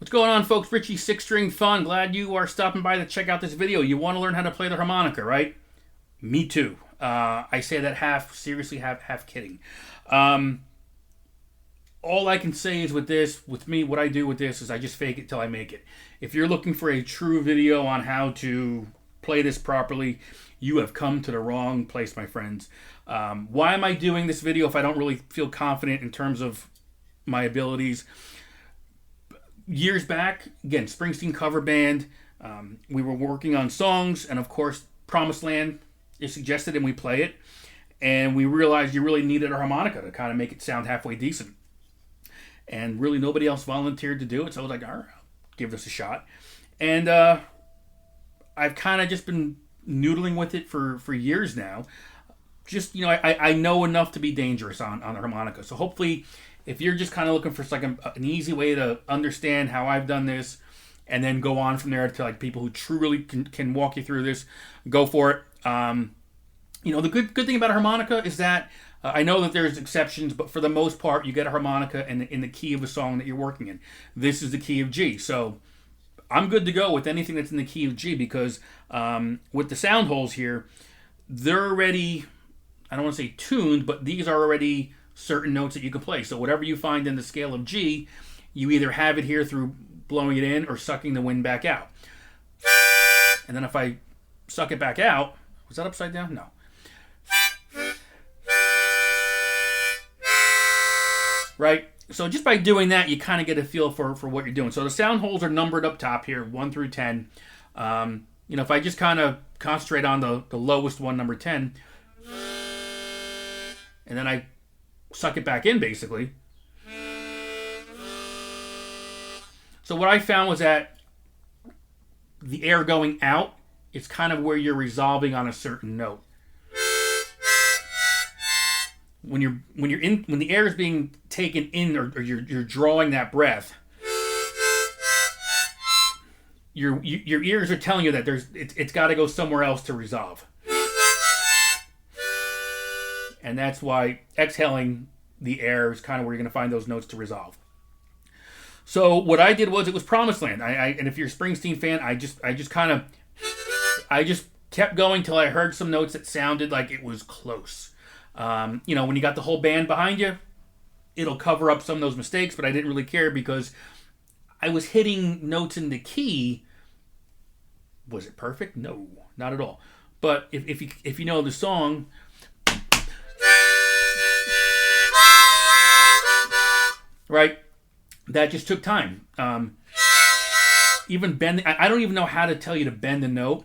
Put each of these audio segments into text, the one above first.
What's going on, folks? Richie, 6-String Fun. Glad you are stopping by to check out this video. You want to learn how to play the harmonica, right? Me too. I say that half seriously, half kidding. All I can say is with me, what I do with this is I just fake it till I make it. If you're looking for a true video on how to play this properly, you have come to the wrong place, my friends. Why am I doing this video if I don't really feel confident in terms of my abilities? Years back, again, Springsteen cover band, we were working on songs, and of course, Promised Land is suggested and we play it, and we realized you really needed a harmonica to kind of make it sound halfway decent. And really nobody else volunteered to do it, so I was like, all right, I'll give this a shot. And I've kind of just been noodling with it for years now. Just, I know enough to be dangerous on the harmonica. So hopefully, if you're just kind of looking for like an easy way to understand how I've done this, and then go on from there to like people who truly can walk you through this, go for it. The good thing about a harmonica is that I know that there's exceptions, but for the most part, you get a harmonica in the key of a song that you're working in. This is the key of G, so I'm good to go with anything that's in the key of G because with the sound holes here, they're already, I don't want to say tuned, but these are already certain notes that you can play. So whatever you find in the scale of G, you either have it here through blowing it in or sucking the wind back out. And then if I suck it back out, was that upside down? No. Right? So just by doing that, you kind of get a feel for what you're doing. So the sound holes are numbered up top here, 1 through 10. If I just kind of concentrate on the lowest one, number 10, and then I suck it back in, basically. So what I found was that the air going out is kind of where you're resolving on a certain note. When the air is being taken in, or you're drawing that breath, your ears are telling you that it's got to go somewhere else to resolve. And that's why exhaling the air is kind of where you're going to find those notes to resolve. So what I did was, it was Promised Land. And if you're a Springsteen fan, I just kept going till I heard some notes that sounded like it was close. When you got the whole band behind you, it'll cover up some of those mistakes, but I didn't really care because I was hitting notes in the key. Was it perfect? No, not at all. But if you know the song, right, that just took time. Even bending, I don't even know how to tell you to bend the note.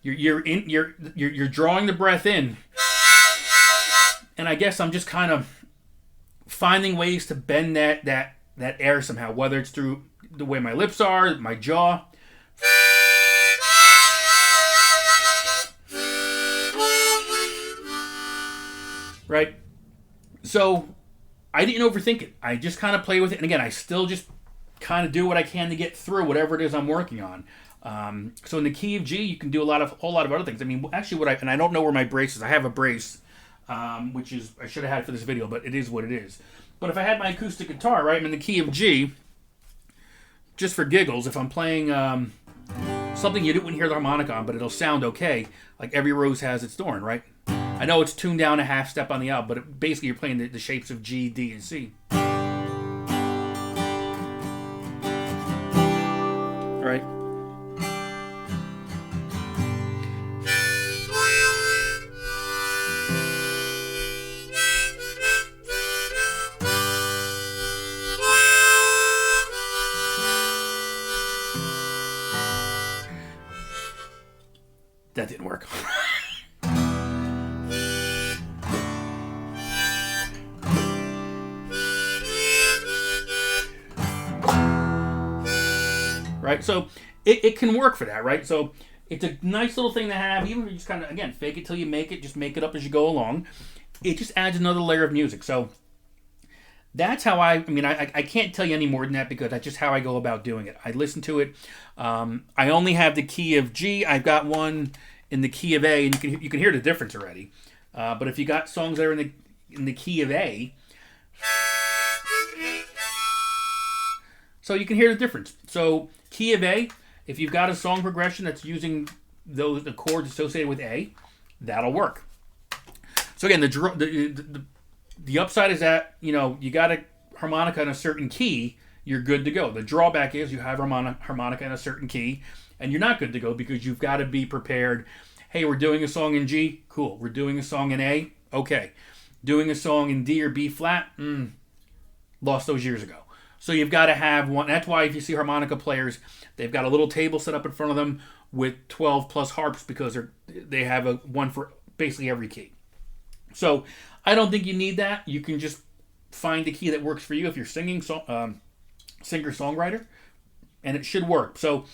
You're drawing the breath in. And I guess I'm just kind of finding ways to bend that air somehow, whether it's through the way my lips are, my jaw. Right? So I didn't overthink it. I just kind of play with it. And again, I still just kind of do what I can to get through whatever it is I'm working on. So in the key of G, you can do a whole lot of other things. I mean, actually, and I don't know where my brace is. I have a brace. Which is, I should have had for this video, but it is what it is. But if I had my acoustic guitar, right, I'm in the key of G, just for giggles, if I'm playing something you wouldn't hear the harmonica on, but it'll sound okay, like Every Rose Has Its Thorn, right? I know it's tuned down a half step on the L, but basically you're playing the shapes of G, D, and C. Right? That didn't work. Right? So it can work for that, right? So it's a nice little thing to have, even if you just kind of, again, fake it till you make it, just make it up as you go along. It just adds another layer of music. So that's how I can't tell you any more than that because that's just how I go about doing it. I listen to it. I only have the key of G. I've got one in the key of A, and you can hear the difference already. But if you got songs that are in the key of A, So you can hear the difference. So key of A, if you've got a song progression that's using the chords associated with A, that'll work. So again, the upside is that, you got a harmonica in a certain key, you're good to go. The drawback is you have harmonica in a certain key, and you're not good to go because you've got to be prepared. Hey, we're doing a song in G, cool. We're doing a song in A, okay. Doing a song in D or B flat, lost those years ago. So you've got to have one. That's why if you see harmonica players, they've got a little table set up in front of them with 12 plus harps because they have one for basically every key. So I don't think you need that. You can just find the key that works for you if you're singer-songwriter, and it should work. So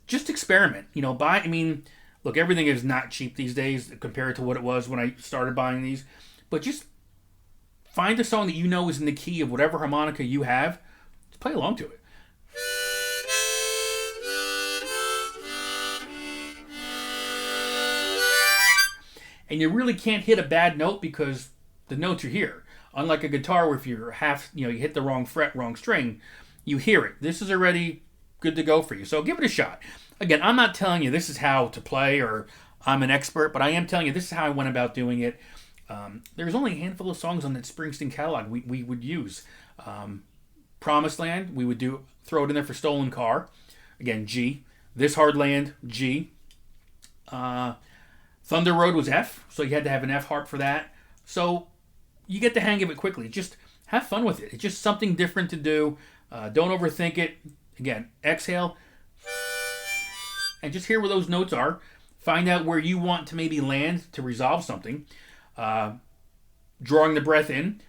just experiment. Look, everything is not cheap these days compared to what it was when I started buying these. But just find a song that you know is in the key of whatever harmonica you have. Just play along to it. And you really can't hit a bad note because the notes are here. Unlike a guitar where if you're you hit the wrong fret, wrong string, you hear it. This is already good to go for you. So give it a shot. Again, I'm not telling you this is how to play or I'm an expert, but I am telling you this is how I went about doing it. There's only a handful of songs on that Springsteen catalog we would use. Promised Land, we would throw it in there for Stolen Car. Again, G. This Hard Land, G. Thunder Road was F, so you had to have an F harp for that. So you get the hang of it quickly. Just have fun with it. It's just something different to do. Don't overthink it. Again, exhale. And just hear where those notes are. Find out where you want to maybe land to resolve something. Drawing the breath in.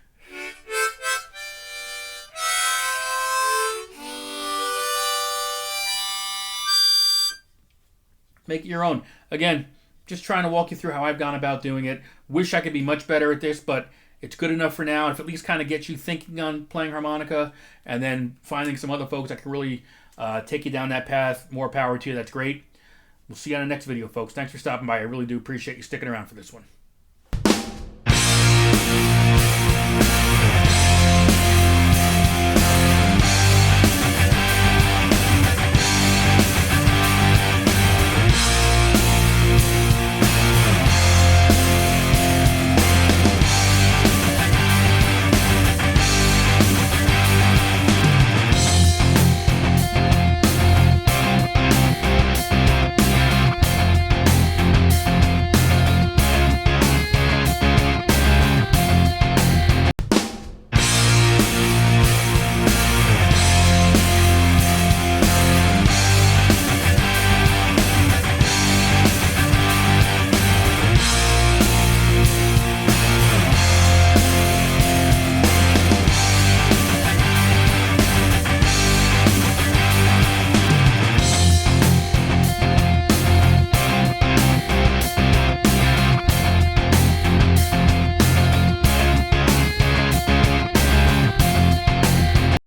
Make it your own. Again, just trying to walk you through how I've gone about doing it. Wish I could be much better at this, but it's good enough for now. If at least kind of gets you thinking on playing harmonica and then finding some other folks that can really take you down that path, more power to you. That's great. We'll see you on the next video, folks. Thanks for stopping by. I really do appreciate you sticking around for this one.